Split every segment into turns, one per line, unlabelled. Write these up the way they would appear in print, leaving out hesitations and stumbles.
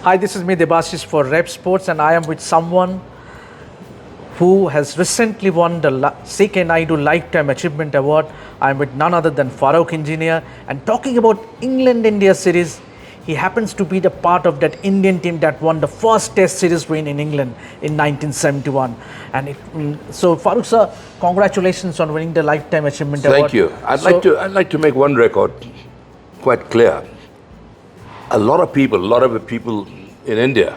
Hi, this is me, Debashis for RevSportz, and I am with someone who has recently won the C.K. Nayudu Lifetime Achievement Award. I am with none other than Farokh Engineer, and talking about England-India series, he happens to be the part of that Indian team that won the first Test series win in England in 1971. And so, Farokh sir, congratulations on winning the Lifetime Achievement Award.
Thank you. I'd like to make one record quite clear. A lot of the people in India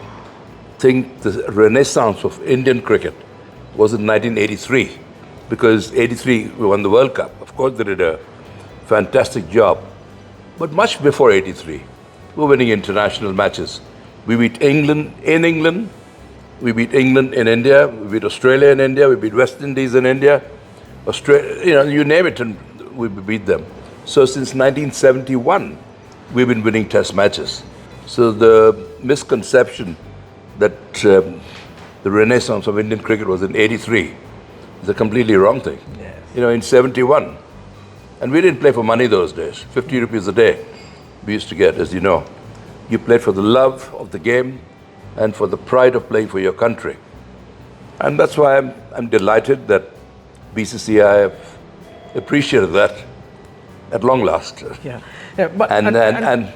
think the renaissance of Indian cricket was in 1983, because 83 we won the World Cup. Of course, they did a fantastic job. But much before 83, we were winning international matches. We beat England in England, we beat England in India, we beat Australia in India, we beat West Indies in India, Australia, you name it, and we beat them. So since 1971, we've been winning Test matches. So the misconception that the renaissance of Indian cricket was in 83 is a completely wrong thing.
Yes.
In 71, and we didn't play for money those days, 50 rupees a day we used to get, as you know. You played for the love of the game and for the pride of playing for your country. And that's why I'm delighted that BCCI have appreciated that at long last.
Yeah.
And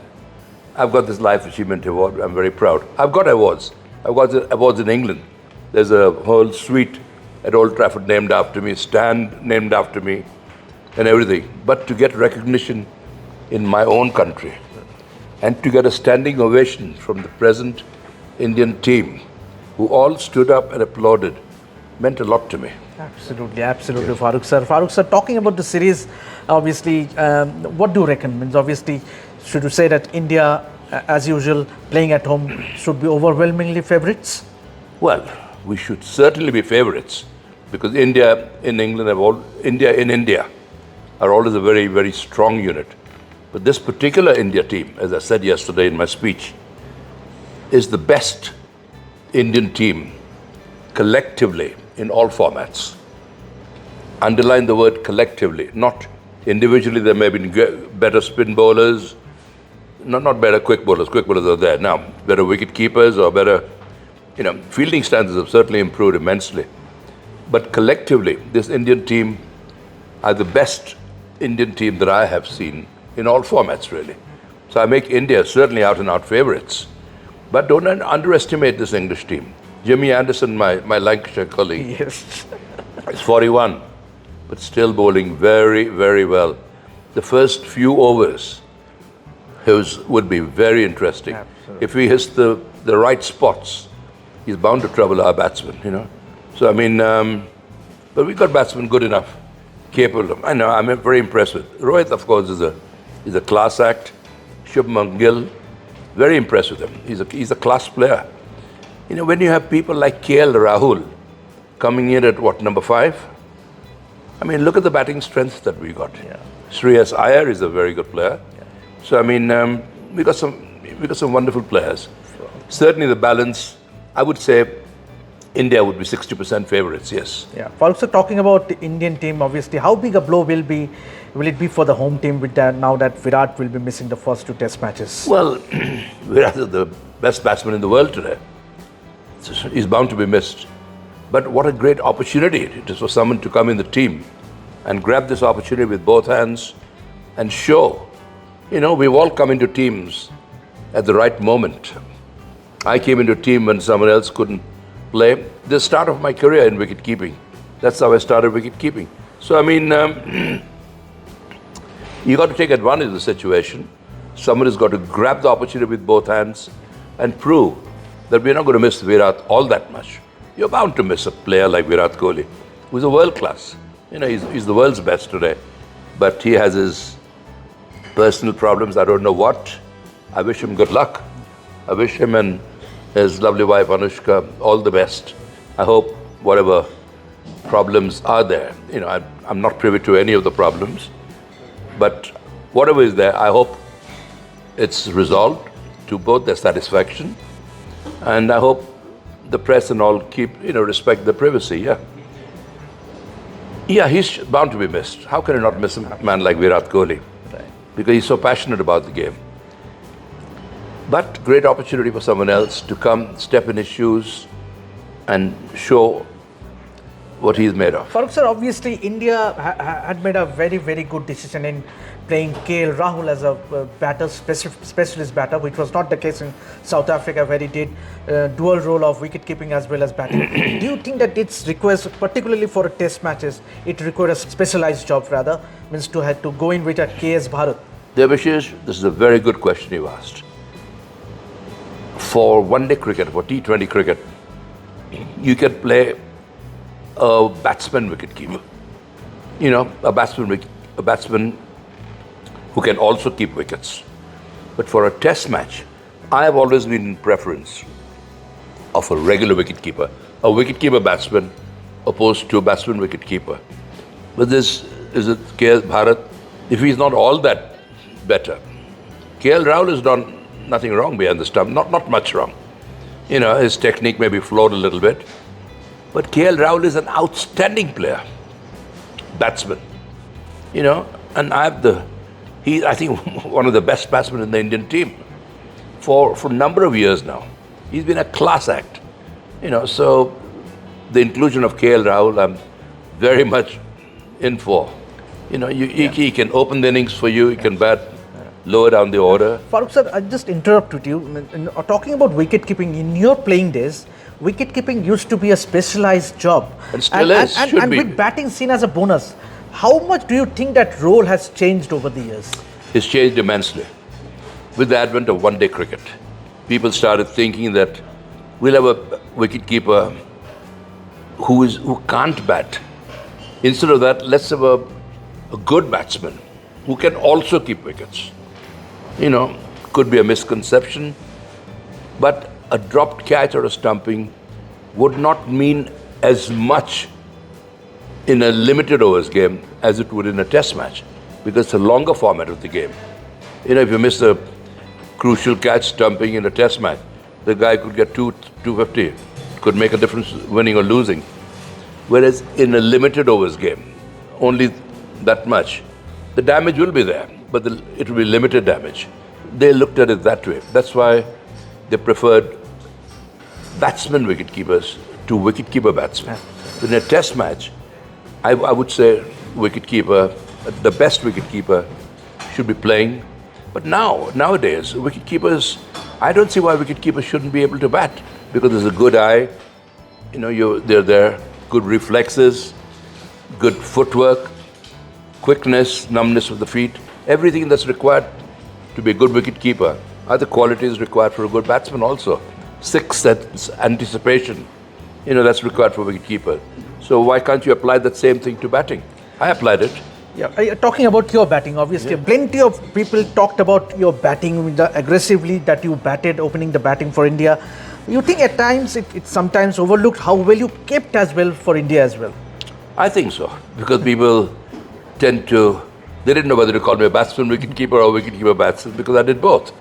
I've got this Life Achievement Award. I'm very proud. I've got awards. I've got awards in England. There's a whole suite at Old Trafford named after me, stand named after me, and everything. But to get recognition in my own country and to get a standing ovation from the present Indian team, who all stood up and applauded, meant a lot to me.
Absolutely, yes. Farokh sir. Farokh sir, talking about the series, obviously, what do you reckon? Means obviously, should you say that India, as usual, playing at home, should be overwhelmingly favourites?
Well, we should certainly be favourites, because India in England India are always a very, very strong unit. But this particular India team, as I said yesterday in my speech, is the best Indian team collectively in all formats. Underline the word collectively, not individually. There may be better spin bowlers, not better quick bowlers. Quick bowlers are there now. Better wicket keepers or better, fielding standards have certainly improved immensely. But collectively, this Indian team are the best Indian team that I have seen in all formats, really. So I make India certainly out and out favourites. But don't underestimate this English team. Jimmy Anderson, my Lancashire colleague,
Yes.
is 41, but still bowling very, very well. The first few overs would be very interesting.
Absolutely.
If he hits the right spots, he's bound to trouble our batsmen, So, but we've got batsmen good enough, capable of. I know, I'm very impressed with. Rohit, of course, is a class act. Shubman Gill, very impressed with him. He's a class player. When you have people like KL Rahul coming in at number 5? Look at the batting strength that we got.
Yeah.
Shreyas Iyer is a very good player.
Yeah.
So we got some wonderful players.
Sure.
Certainly the balance, I would say India would be 60% favourites, yes.
Yeah. Also talking about the Indian team, obviously, how big a blow will it be for the home team with that, now that Virat will be missing the first 2 Test matches?
Well, Virat is the best batsman in the world today. He's bound to be missed. But what a great opportunity it is for someone to come in the team and grab this opportunity with both hands and show. We've all come into teams at the right moment. I came into a team when someone else couldn't play. The start of my career in wicketkeeping. That's how I started wicketkeeping. So, you got to take advantage of the situation. Someone has got to grab the opportunity with both hands and prove that we're not going to miss Virat all that much. You're bound to miss a player like Virat Kohli, who's a world class. He's the world's best today. But he has his personal problems. I don't know what. I wish him good luck. I wish him and his lovely wife Anushka all the best. I hope whatever problems are there, I'm not privy to any of the problems, but whatever is there, I hope it's resolved to both their satisfaction. And I hope the press and all respect the privacy, yeah. Yeah, he's bound to be missed. How can you not miss a man like Virat Kohli?
Right.
Because he's so passionate about the game. But great opportunity for someone else to come, step in his shoes and show what he's made of.
Farokh sir, obviously India had made a very, very good decision in playing KL Rahul as a batter, specialist batter, which was not the case in South Africa, where he did dual role of wicket keeping as well as batting. Do you think that it requires, particularly for test matches, it requires a specialized job rather, means to have to go in with a KS Bharat?
Devashish, this is a very good question you asked. For one-day cricket, for T20 cricket, you can play a batsman wicketkeeper. You know, a batsman who can also keep wickets. But for a test match, I have always been in preference of a regular wicketkeeper, a wicketkeeper batsman opposed to a batsman wicketkeeper. But this is it KL Bharat. If he's not all that better, KL Rahul has done nothing wrong behind the stump, not much wrong. You know, his technique may be flawed a little bit. But KL Rahul is an outstanding player, batsman. You know, and I think one of the best batsmen in the Indian team for a number of years now. He's been a class act. You know, so the inclusion of KL Rahul, I'm very much in for. You know, he can open the innings for you, he can bat lower down the order.
Farokh sir, I just interrupted you. Talking about wicket keeping, in your playing days, wicket keeping used to be a specialized job.
And still is, should be.
With batting seen as a bonus. How much do you think that role has changed over the years?
It's changed immensely. With the advent of one-day cricket, people started thinking that we'll have a wicketkeeper who can't bat. Instead of that, let's have a good batsman who can also keep wickets. You know, could be a misconception, but a dropped catch or a stumping would not mean as much in a limited overs game as it would in a test match, because it's a longer format of the game. You know, if you miss a crucial catch stumping in a test match, the guy could get 250, could make a difference winning or losing. Whereas in a limited overs game, only that much, the damage will be there, but it will be limited damage. They looked at it that way. That's why they preferred batsman wicketkeepers to wicketkeeper batsmen. In a test match, I would say wicketkeeper, the best wicketkeeper should be playing. But nowadays, wicketkeepers, I don't see why wicketkeepers shouldn't be able to bat, because there's a good eye, you know, they're there, good reflexes, good footwork, quickness, numbness of the feet, everything that's required to be a good wicketkeeper are the qualities required for a good batsman also. Sixth sense, anticipation, you know, that's required for a wicketkeeper. So why can't you apply that same thing to batting? I applied it.
Yeah, talking about your batting, obviously, plenty of people talked about your batting, the aggressively that you batted, opening the batting for India. You think at times it's sometimes overlooked how well you kept as well for India as well?
I think so, because people tend to, they didn't know whether to call me a batsman wicketkeeper or wicketkeeper batsman, because I did both.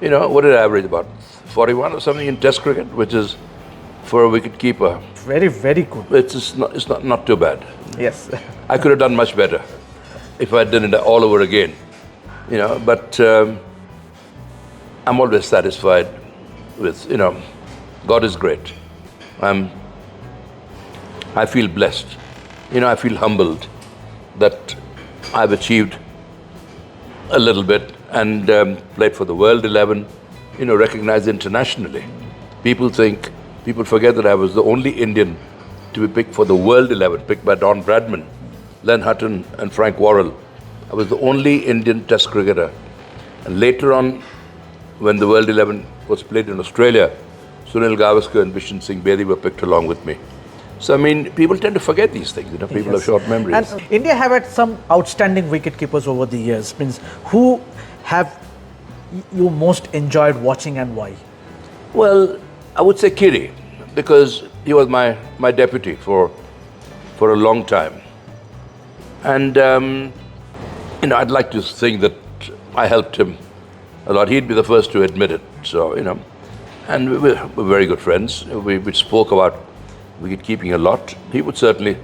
You know, what did I average, about 41 or something in Test cricket, which is for a wicketkeeper.
Very, very good.
It's not too bad.
Yes.
I could have done much better if I had done it all over again. You know, but I'm always satisfied with, you know, God is great. I feel blessed. You know, I feel humbled that I've achieved a little bit and played for the World 11, you know, recognized internationally. People forget that I was the only Indian to be picked for the World 11, picked by Don Bradman, Len Hutton and Frank Worrell. I was the only Indian Test cricketer. And later on, when the World 11 was played in Australia, Sunil Gavaskar and Bishan Singh Bedi were picked along with me. So, I mean, people tend to forget these things. You know, people have short memories.
And India have had some outstanding wicketkeepers over the years. Means, who have you most enjoyed watching and why?
Well, I would say Kiri, because he was my deputy for a long time. And, you know, I'd like to think that I helped him a lot. He'd be the first to admit it. So, you know, and we're very good friends. We spoke about wicket-keeping a lot. He would certainly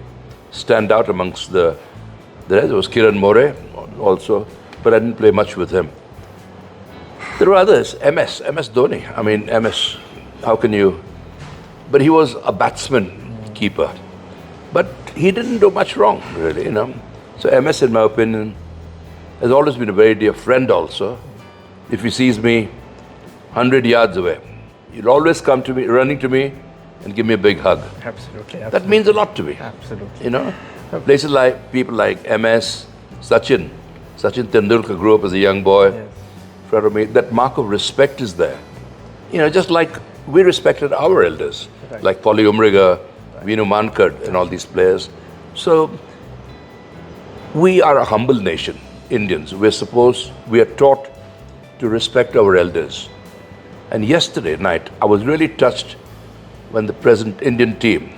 stand out amongst the rest. There was Kiran More also, but I didn't play much with him. There were others. MS Dhoni. I mean, MS. How can you? But he was a batsman keeper. But he didn't do much wrong, really. So MS, in my opinion, has always been a very dear friend. Also, if he sees me 100 yards away, he'll always come to me, running to me, and give me a big hug.
Absolutely.
That means a lot to me.
Absolutely.
Places like people like MS, Sachin Tendulkar grew up as a young boy.
Yes.
In front of me, that mark of respect is there. Just like we respected our elders,
Right.
like Polly Umriga, Vinu Mankad, and all these players. So we are a humble nation, Indians. We are taught to respect our elders. And yesterday night, I was really touched when the present Indian team,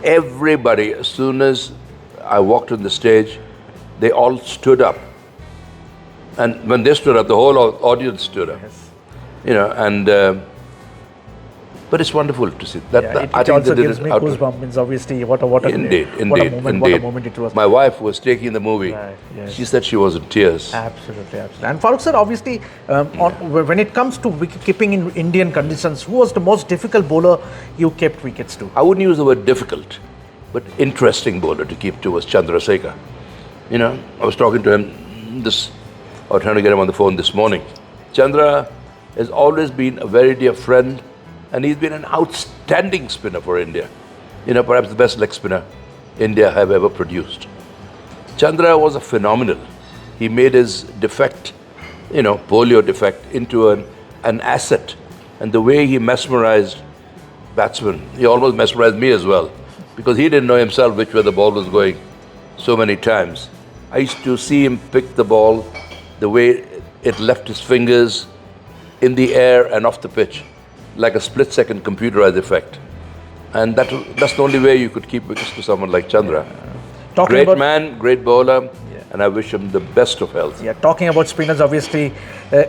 everybody, as soon as I walked on the stage, they all stood up. And when they stood up, the whole audience stood up.
Yes.
But it's wonderful to see that.
It also gives me goosebumps. Means obviously, what a
indeed.
What a moment it was.
My wife was taking the movie.
Right, yes.
She said she was in tears.
Absolutely. And Farokh sir, obviously, when it comes to wicket keeping in Indian conditions, who was the most difficult bowler you kept wickets to?
I wouldn't use the word difficult, but interesting bowler to keep to was Chandrasekhar. I was talking to him I was trying to get him on the phone this morning. Chandra has always been a very dear friend, and he's been an outstanding spinner for India. Perhaps the best leg spinner India have ever produced. Chandra was a phenomenal. He made his defect, polio defect, into an asset. And the way he mesmerized batsmen, he almost mesmerized me as well, because he didn't know himself which way the ball was going so many times. I used to see him pick the ball, the way it left his fingers in the air and off the pitch, like a split-second computerized effect. And that's the only way you could keep wickets to someone like Chandra. Great man, great bowler, and I wish him the best of health.
Yeah, talking about spinners, obviously,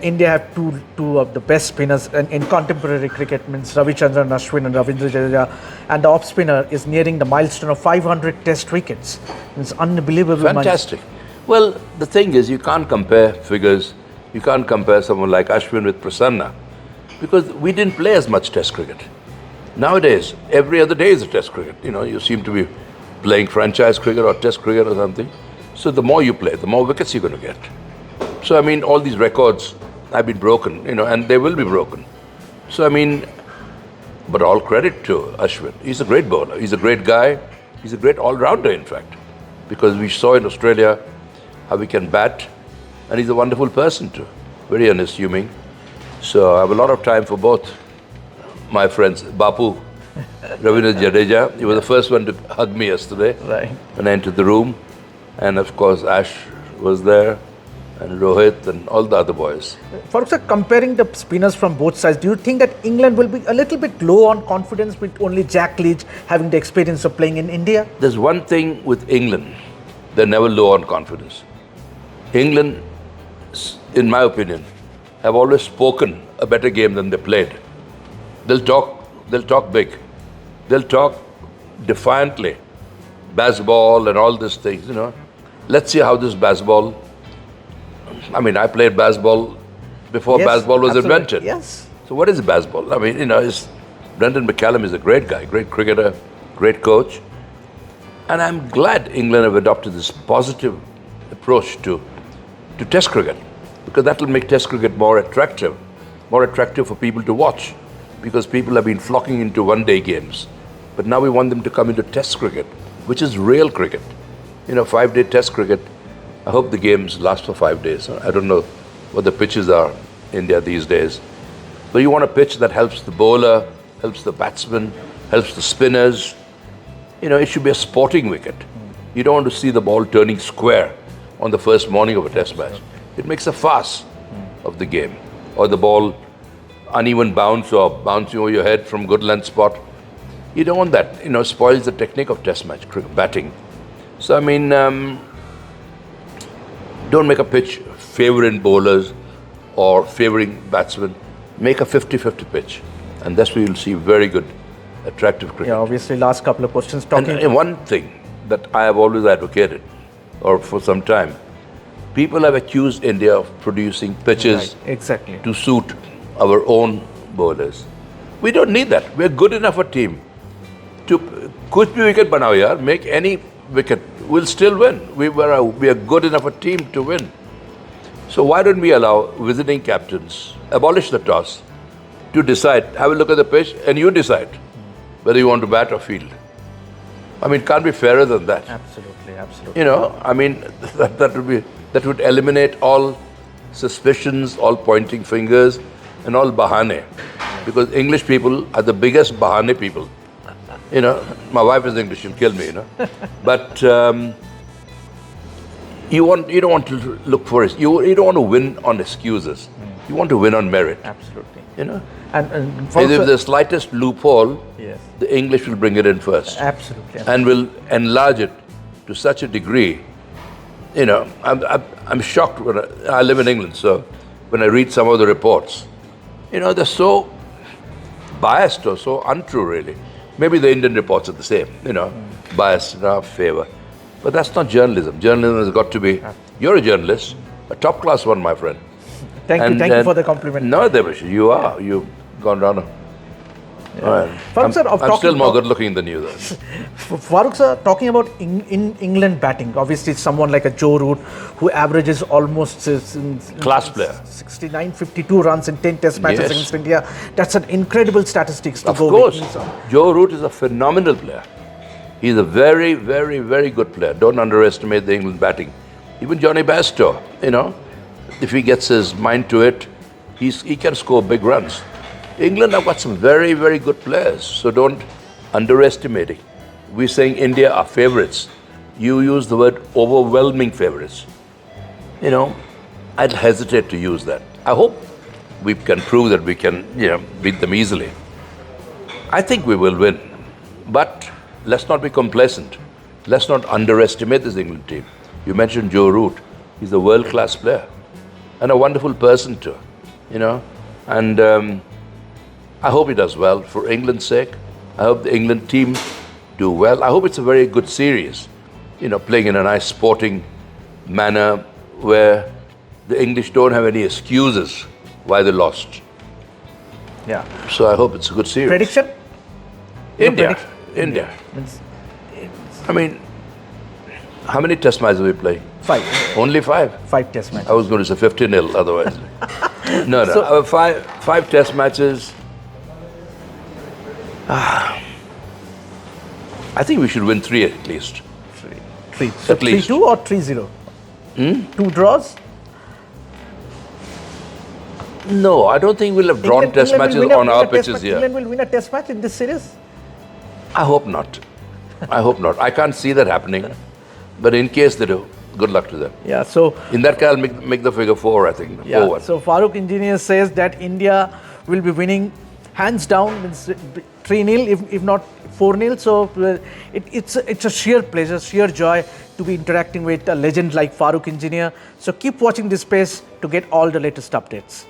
India have two of the best spinners in contemporary cricket, means Ravichandran Ashwin and Ravindra Jadeja, and the off spinner is nearing the milestone of 500 test wickets. It's unbelievable.
Fantastic. Well, the thing is, you can't compare figures. You can't compare someone like Ashwin with Prasanna, because we didn't play as much test cricket. Nowadays, every other day is a test cricket. You seem to be playing franchise cricket or test cricket or something. So the more you play, the more wickets you're going to get. So, all these records have been broken, and they will be broken. So, but all credit to Ashwin. He's a great bowler. He's a great guy. He's a great all-rounder, in fact, because we saw in Australia how he can bat, and he's a wonderful person too, very unassuming. So I have a lot of time for both my friends. Bapu, Ravindra Jadeja, he was the first one to hug me yesterday when I entered the room. And of course, Ash was there, and Rohit, and all the other boys.
Farokh sir, comparing the spinners from both sides, do you think that England will be a little bit low on confidence with only Jack Leach having the experience of playing in India?
There's one thing with England, they're never low on confidence. England, in my opinion, have always spoken a better game than they played. They'll talk big. They'll talk defiantly. Bazball and all these things, Let's see how this Bazball, I played Bazball before Bazball was invented.
Yes.
So what is Bazball? Brendan McCallum is a great guy, great cricketer, great coach. And I'm glad England have adopted this positive approach to test cricket, because that will make test cricket more attractive for people to watch, because people have been flocking into one-day games. But now we want them to come into test cricket, which is real cricket. 5-day test cricket. I hope the games last for 5 days. I don't know what the pitches are in India these days. But you want a pitch that helps the bowler, helps the batsman, helps the spinners. It should be a sporting wicket. You don't want to see the ball turning square on the first morning of a test match. It makes a farce of the game. Or the ball uneven bounce or bouncing over your head from good length spot. You don't want that. Spoils the technique of test match batting. So, don't make a pitch favoring bowlers or favoring batsmen. Make a 50-50 pitch. And that's where you'll see very good, attractive cricket.
Yeah, obviously, last couple of questions.
And one thing that I have always advocated, or for some time, people have accused India of producing pitches
Right, exactly.
to suit our own bowlers. We don't need that. We're good enough a team to kuch bhi wicket banao yaar, make any wicket, we'll still win. We are good enough a team to win. So why don't we allow visiting captains, abolish the toss, to decide, have a look at the pitch and you decide whether you want to bat or field. I mean, it can't be fairer than that.
Absolutely, absolutely.
You know, I mean, that would eliminate all suspicions, all pointing fingers, and all bahane. Because English people are the biggest bahane people. You know, my wife is English; she'll kill me. You know, but you don't want to look for it. You don't want to win on excuses. You want to win on merit.
Absolutely.
You know,
And
if there's the slightest loophole,
yes,
the English will bring it in first.
absolutely.
And will enlarge it to such a degree. You know, I'm shocked when I live in England, so when I read some of the reports, you know, they're so biased or so untrue, really. Maybe the Indian reports are the same, you know, biased in our favor. But that's not journalism. Journalism has got to be, you're a journalist, a top-class one, my friend.
Thank you for the compliment.
No, Devesh, you are. You've gone down. All right.
Farokh sir,
I'm still more good-looking than you, though.
Farokh sir, talking about in England batting, obviously someone like a Joe Root who averages almost
Class player.
69, 52 runs in 10 test matches
Yes.
against India. That's an incredible statistics to
Of
go
course.
with.
Joe Root is a phenomenal player. He's a very, very, very good player. Don't underestimate the England batting. Even Johnny Bairstow, you know, if he gets his mind to it, he can score big runs. England have got some very, very good players, so don't underestimate it. We're saying India are favourites. You use the word overwhelming favourites. You know, I'd hesitate to use that. I hope we can prove that we can, you know, beat them easily. I think we will win, but let's not be complacent. Let's not underestimate this England team. You mentioned Joe Root. He's a world-class player and a wonderful person too, you know. And I hope he does well for England's sake. I hope the England team do well. I hope it's a very good series, you know, playing in a nice sporting manner where the English don't have any excuses why they lost.
Yeah.
So I hope it's a good series.
Prediction?
India. India. I mean, how many test matches are we playing?
5.
Only 5?
5 test matches.
I was going to say 50-0 otherwise. No.
So-
Five test matches. I think we should win 3 at least.
3. So
At least.
3-2 or 3-0? 2 draws?
No, I don't think we'll have drawn
England-
test
England will
matches
win a-
on
win a
our
test
pitches
match-
here.
England will win a test match in this series?
I hope not. I hope not. I can't see that happening. But in case they do, good luck to them.
Yeah, so
In that case, I'll make the figure 4, I think.
yeah,
4-1.
so Farokh Engineer says that India will be winning hands down, means 3-0, if not 4-0. So it's a sheer pleasure, sheer joy to be interacting with a legend like Farokh Engineer. So keep watching this space to get all the latest updates.